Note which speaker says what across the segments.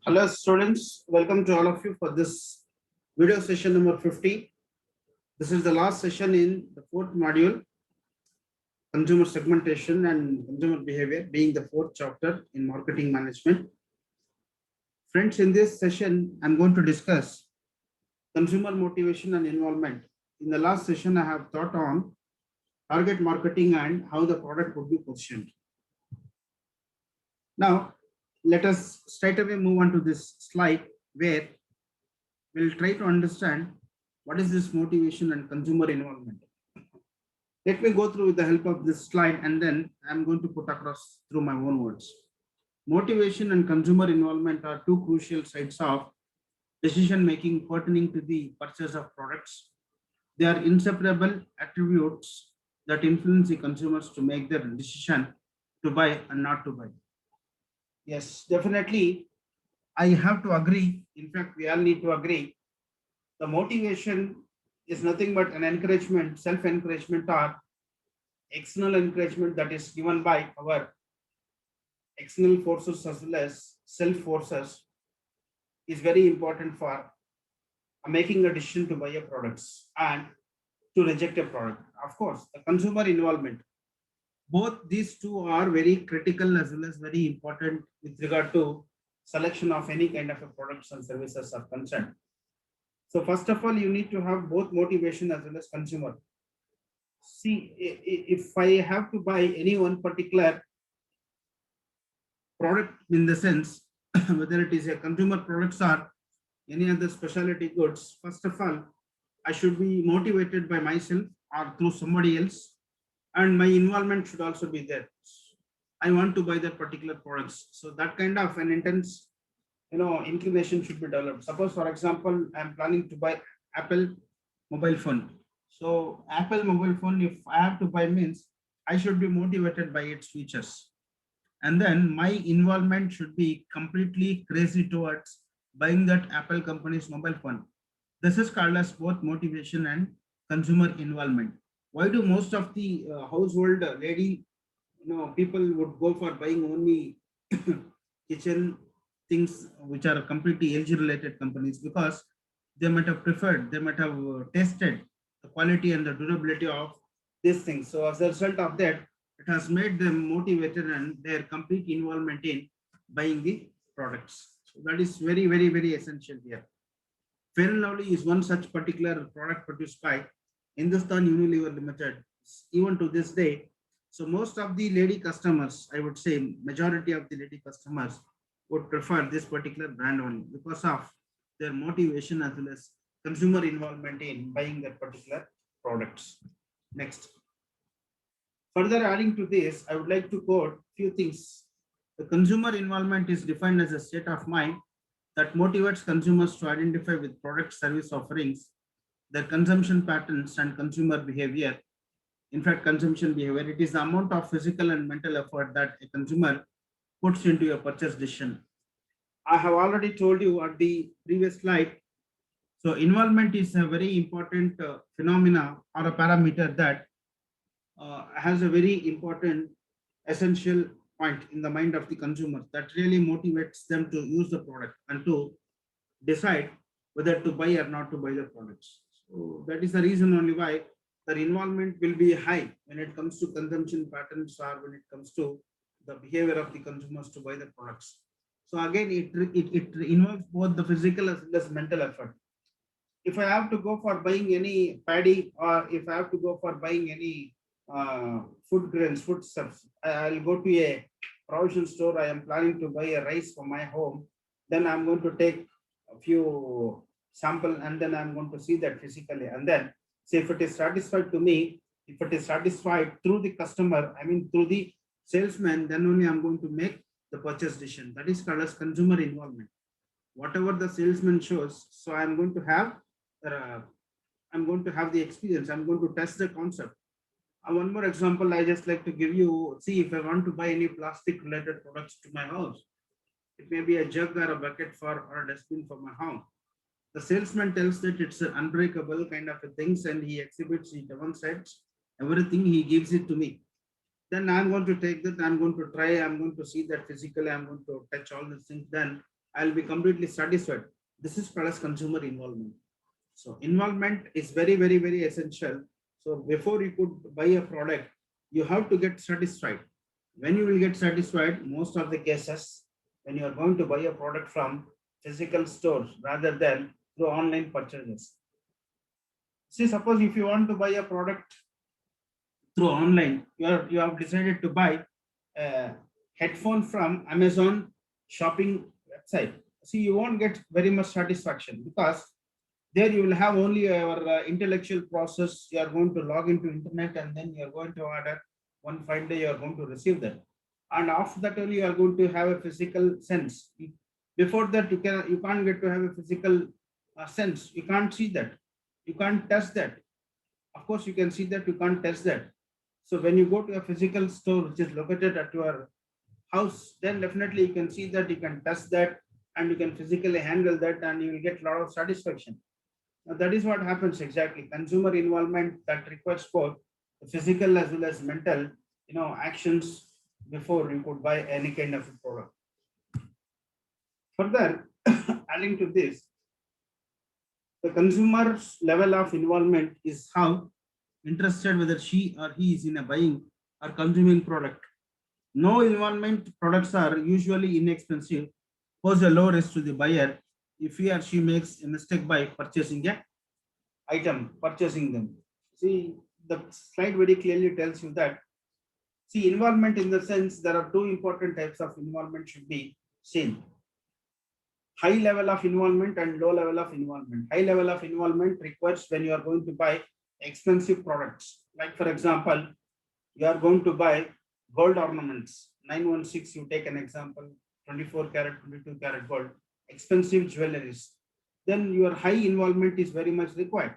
Speaker 1: Hello students, welcome to all of you for this video session number 50. This is the last session in the fourth module, consumer segmentation and consumer behavior, being the fourth chapter in marketing management. Friends, in this session, I'm going to discuss consumer motivation and involvement. In the last session, I have thought on target marketing and how the product would be positioned. Now, let us straight away move on to this slide where we'll try to understand what is this motivation and consumer involvement. Let me go through with the help of this slide and then I'm going to put across through my own words. Motivation and consumer involvement are two crucial sides of decision making pertaining to the purchase of products. They are inseparable attributes that influence the consumers to make their decision to buy and not to buy. Yes, definitely. I have to agree. In fact, we all need to agree. The motivation is nothing but an encouragement, self-encouragement or external encouragement that is given by our external forces as well as self forces is very important for making a decision to buy a products and to reject a product. Of course, the consumer involvement. Both these two are very critical as well as very important with regard to selection of any kind of a products and services are concerned. So first of all, you need to have both motivation as well as consumer. See, if I have to buy any one particular product in the sense, whether it is a consumer products or any other specialty goods, first of all, I should be motivated by myself or through somebody else, and my involvement should also be there. I want to buy that particular products. So that kind of an intense, inclination should be developed. Suppose, for example, I'm planning to buy Apple mobile phone. So Apple mobile phone, if I have to buy means, I should be motivated by its features. And then my involvement should be completely crazy towards buying that Apple company's mobile phone. This is called as both motivation and consumer involvement. Why do most of the household lady, people would go for buying only kitchen things which are completely LG related companies? Because they might have preferred, they might have tested the quality and the durability of these things. So as a result of that, it has made them motivated and their complete involvement in buying the products. So that is very, very, very essential here. Fair and Lovely is one such particular product produced by Hindustan Unilever Limited, even to this day. So most of the lady customers, I would say majority of the lady customers would prefer this particular brand only because of their motivation as well as consumer involvement in buying that particular products. Next. Further adding to this, I would like to quote few things. The consumer involvement is defined as a state of mind that motivates consumers to identify with product service offerings, their consumption patterns and consumer behavior. In fact, consumption behavior, it is the amount of physical and mental effort that a consumer puts into a purchase decision. I have already told you at the previous slide. So involvement is a very important phenomena or a parameter that has a very important essential point in the mind of the consumer that really motivates them to use the product and to decide whether to buy or not to buy the products. So that is the reason only why their involvement will be high when it comes to consumption patterns or when it comes to the behavior of the consumers to buy the products. So again, it involves both the physical as well as mental effort. If I have to go for buying any paddy or if I have to go for buying any food grains, food stuffs, I'll go to a provision store. I am planning to buy a rice for my home. Then I'm going to take a few sample and then I'm going to see that physically. And then say if it is satisfied to me, if it is satisfied through the customer, I mean through the salesman, then only I'm going to make the purchase decision. That is called as consumer involvement. Whatever the salesman shows, so I'm going to have the experience. I'm going to test the concept. One more example, I just like to give you. See, if I want to buy any plastic related products to my house, it may be a jug or a bucket or a dustbin for my home. The salesman tells that it's an unbreakable kind of a things and he exhibits it on sets, everything he gives it to me. Then I'm going to take that, I'm going to try, I'm going to see that physically, I'm going to touch all these things. Then I'll be completely satisfied. This is called as consumer involvement. So involvement is very, very, very essential. So before you could buy a product, you have to get satisfied. When you will get satisfied, most of the cases, when you are going to buy a product from physical stores rather than through online purchases. See, suppose if you want to buy a product through online, you have decided to buy a headphone from Amazon shopping website. See, you won't get very much satisfaction because there you will have only your intellectual process. You are going to log into internet and then you are going to order. One fine day you are going to receive that, and after that only you are going to have a physical sense. Before that you can't get to have a physical sense. You can't see that, you can't test that. Of course you can see that, you can't test that. So when you go to a physical store which is located at your house, then definitely you can see that, you can test that, and you can physically handle that, and you will get a lot of satisfaction. Now, that is what happens exactly. Consumer involvement that requires both physical as well as mental, actions before you could buy any kind of a product. Further, adding to this, the consumer's level of involvement is how interested whether she or he is in a buying or consuming product. No involvement products are usually inexpensive, pose a low risk to the buyer if he or she makes a mistake by purchasing a purchasing them. See, the slide very clearly tells you that. See, involvement in the sense there are two important types of involvement should be seen. High level of involvement and low level of involvement. High level of involvement requires when you are going to buy expensive products. Like for example, you are going to buy gold ornaments, 916, you take an example, 24 karat, 22 karat gold, expensive jewelries. Then your high involvement is very much required.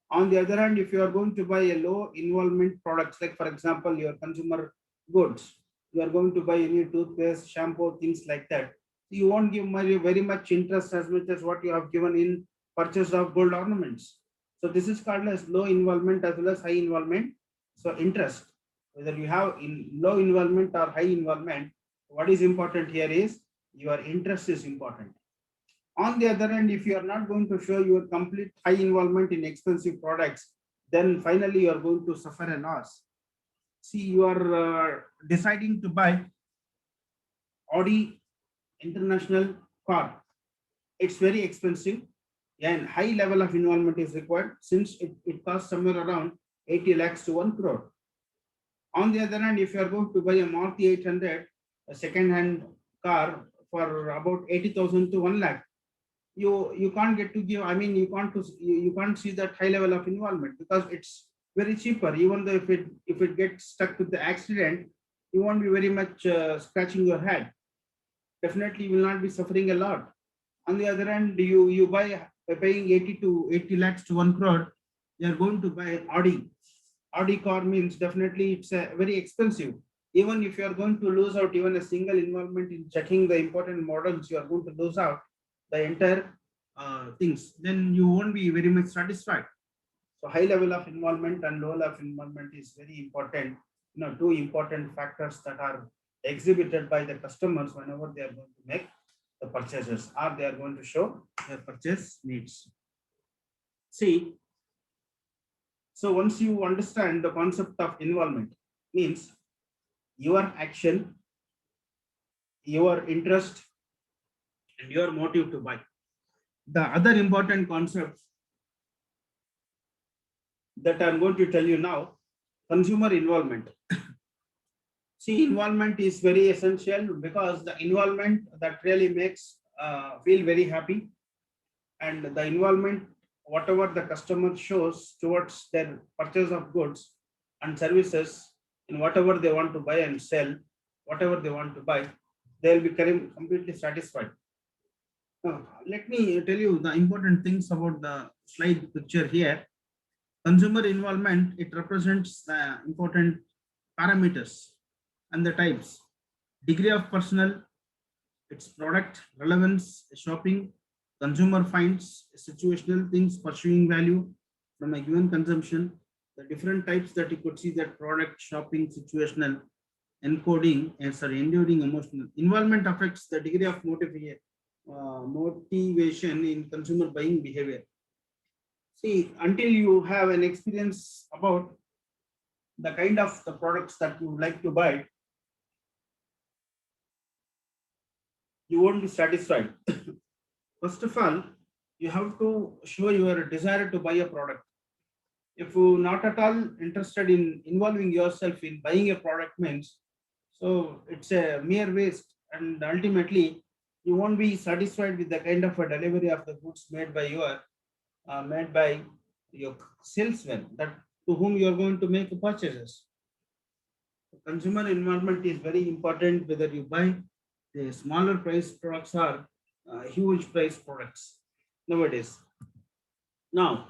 Speaker 1: On the other hand, if you are going to buy a low involvement products, like for example, your consumer goods, you are going to buy any toothpaste, shampoo, things like that, you won't give very much interest as much as what you have given in purchase of gold ornaments. So this is called as low involvement as well as high involvement. So interest, whether you have in low involvement or high involvement, what is important here is your interest is important. On the other hand, if you are not going to show your complete high involvement in expensive products, then finally you are going to suffer a loss. See, you are deciding to buy Audi international car. It's very expensive and high level of involvement is required since it costs somewhere around 80 lakhs to 1 crore. On the other hand, if you are going to buy a Maruti 800, a second-hand car for about 80,000 to 1 lakh, you can't get to give. I mean, you can't see that high level of involvement because it's very cheaper. Even though if it gets stuck with the accident, you won't be very much scratching your head. Definitely, you will not be suffering a lot. On the other hand, you buy by paying 80 lakhs to 1 crore, you are going to buy Audi car means definitely it's very expensive. Even if you are going to lose out even a single involvement in checking the important models, you are going to lose out the entire things. Then you won't be very much satisfied. So high level of involvement and low level of involvement is very important. Two important factors that are exhibited by the customers whenever they are going to make the purchases or they are going to show their purchase needs. See, so once you understand the concept of involvement, means your action, your interest, and your motive to buy. The other important concept that I'm going to tell you now, consumer involvement. See, involvement is very essential because the involvement that really makes feel very happy, and the involvement, whatever the customer shows towards their purchase of goods and services in whatever they want to buy and sell, whatever they want to buy, they'll be completely satisfied. Now, let me tell you the important things about the slide picture here. Consumer involvement, it represents the important parameters and the types. Degree of personal, its product, relevance, shopping, consumer finds, situational things, pursuing value from a given consumption, the different types that you could see, that product, shopping, situational, encoding, and enduring emotional. Involvement affects the degree of motivation in consumer buying behavior. See, until you have an experience about the kind of the products that you would like to buy, you won't be satisfied. First of all, you have to show your desire to buy a product. If you not at all interested in involving yourself in buying a product means, so it's a mere waste, and ultimately you won't be satisfied with the kind of a delivery of the goods made by your salesman that to whom you are going to make purchases. Consumer involvement is very important whether you buy the smaller price products or huge price products nowadays. Now,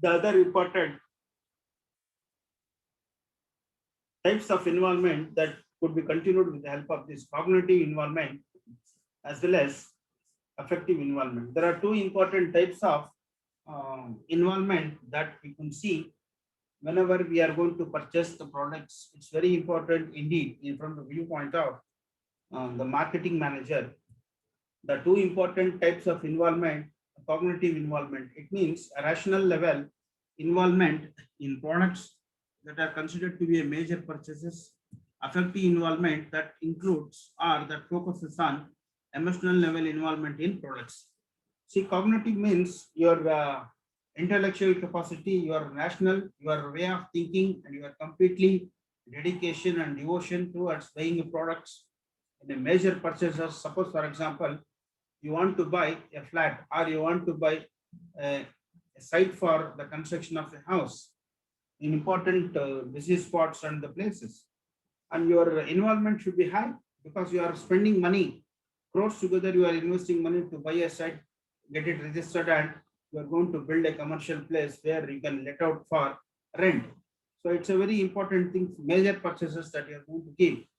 Speaker 1: the other important types of involvement that could be continued with the help of this cognitive involvement as well as affective involvement. There are two important types of involvement that we can see whenever we are going to purchase the products. It's very important indeed from the viewpoint of the marketing manager. The two important types of involvement, cognitive involvement, it means a rational level involvement in products that are considered to be a major purchases, affective involvement that includes or that focuses on emotional level involvement in products. See, cognitive means your intellectual capacity, your rational, your way of thinking, and your completely dedication and devotion towards buying products in a major purchases. Suppose, for example, you want to buy a flat or you want to buy a site for the construction of a house in important busy spots and the places, and your involvement should be high because you are spending money crores together. You are investing money to buy a site, get it registered, and you are going to build a commercial place where you can let out for rent. So it's a very important thing, major purchases that you are going to keep.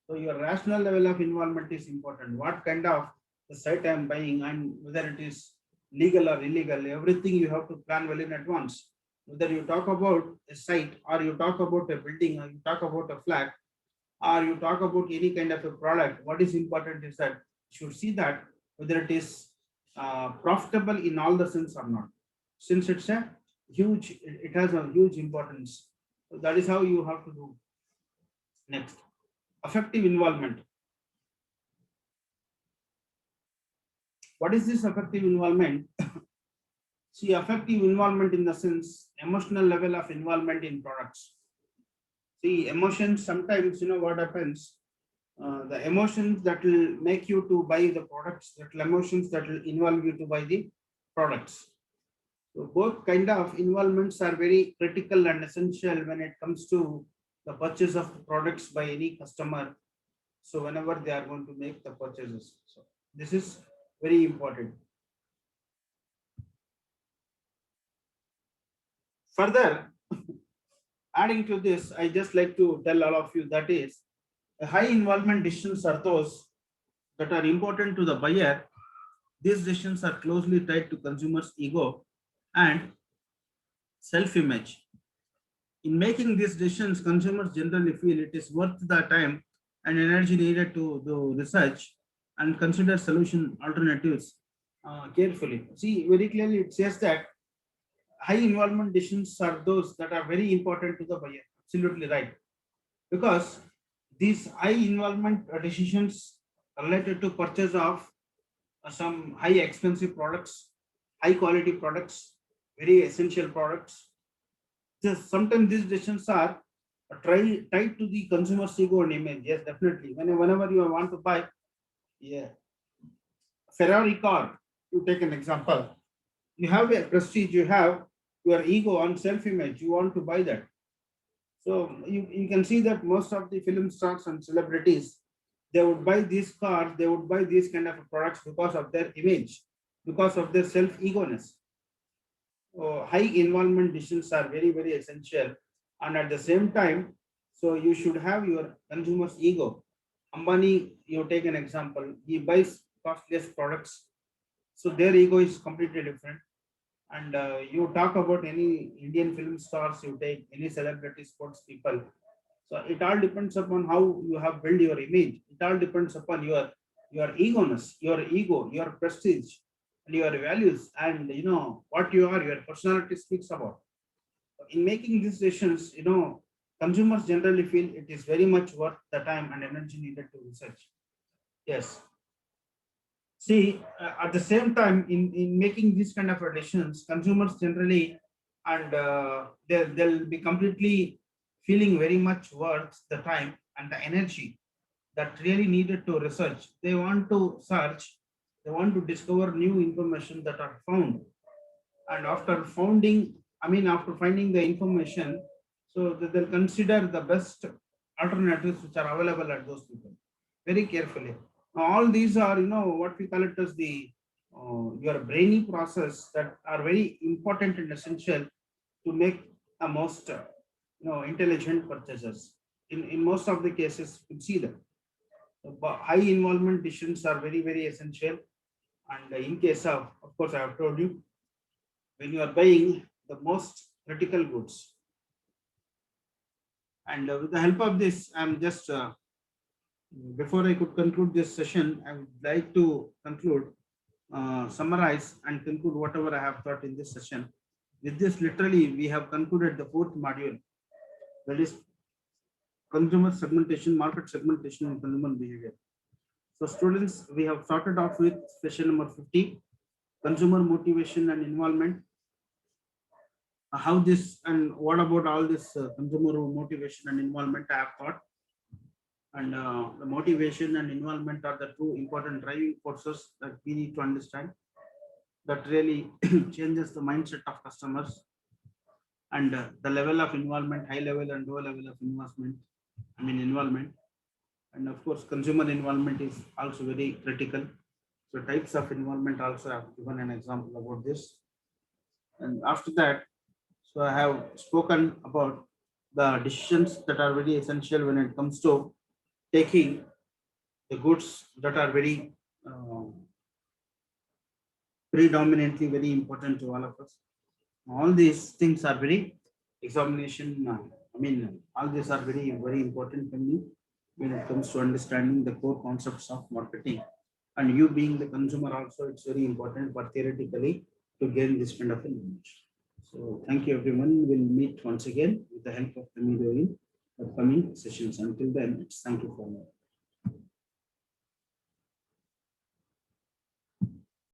Speaker 1: So your rational level of involvement is important. What kind of the site I am buying and whether it is legal or illegal, everything you have to plan well in advance. Whether you talk about a site or you talk about a building or you talk about a flat or you talk about any kind of a product, what is important is that you should see that whether it is profitable in all the sense or not. Since it's a huge, it has a huge importance. So that is how you have to do. Next, affective involvement. What is this affective involvement? See, affective involvement in the sense, emotional level of involvement in products. See, emotions sometimes, what happens, the emotions that will make you to buy the products, that emotions that will involve you to buy the products. So both kind of involvements are very critical and essential when it comes to the purchase of products by any customer. So whenever they are going to make the purchases, so this is very important. Further, adding to this, I just like to tell all of you that is high involvement decisions are those that are important to the buyer. These decisions are closely tied to consumers' ego and self-image. In making these decisions, consumers generally feel it is worth the time and energy needed to do research and consider solution alternatives carefully. See, very clearly it says that high involvement decisions are those that are very important to the buyer. Absolutely right. Because these high involvement decisions related to purchase of some high expensive products, high quality products, very essential products. Just sometimes these decisions are tied to the consumer's ego and image. Yes, definitely. Whenever you want to buy a Ferrari car, you take an example. You have a prestige, you have your ego and self-image. You want to buy that. So you can see that most of the film stars and celebrities, they would buy these cars, they would buy these kind of products because of their image, because of their self-egoness. So high involvement decisions are very, very essential. And at the same time, so you should have your consumer's ego. Ambani, you take an example, he buys costliest products. So their ego is completely different. And you talk about any Indian film stars, you take any celebrity sports people. So it all depends upon how you have built your image. It all depends upon your your egoness, your ego, your prestige, and your values, and what you are, your personality speaks about. In making these decisions, consumers generally feel it is very much worth the time and energy needed to research. Yes. See, at the same time, in making these kind of decisions, consumers generally, and they'll be completely feeling very much worth the time and the energy that really needed to research. They want to search, they want to discover new information that are found. And after finding the information, so they'll consider the best alternatives which are available at those people very carefully. Now, all these are, what we call it as the your brainy process that are very important and essential to make a most, intelligent purchases. In most of the cases, you can see that high involvement decisions are very, very essential. And in case of course, I have told you, when you are buying the most critical goods. And with the help of this, I'm just, before I could conclude this session, I would like to conclude, summarize and conclude whatever I have taught in this session. With this, literally, we have concluded the fourth module, that is consumer segmentation, market segmentation, and consumer behavior. So students, we have started off with session number 50, consumer motivation and involvement. How this and what about all this consumer motivation and involvement I have taught. And the motivation and involvement are the two important driving forces that we need to understand, that really changes the mindset of customers. And the level of involvement, high level and low level of involvement. And of course, consumer involvement is also very critical. So types of involvement also, I have given an example about this. And after that, so I have spoken about the decisions that are very essential when it comes to taking the goods that are very predominantly very important to all of us. All these things are very examination. All these are very, very important for me when it comes to understanding the core concepts of marketing. And you being the consumer also, it's very important for theoretically to gain this kind of knowledge. So thank you everyone. We'll meet once again with the help of the media in upcoming sessions. Until then, thank you for me.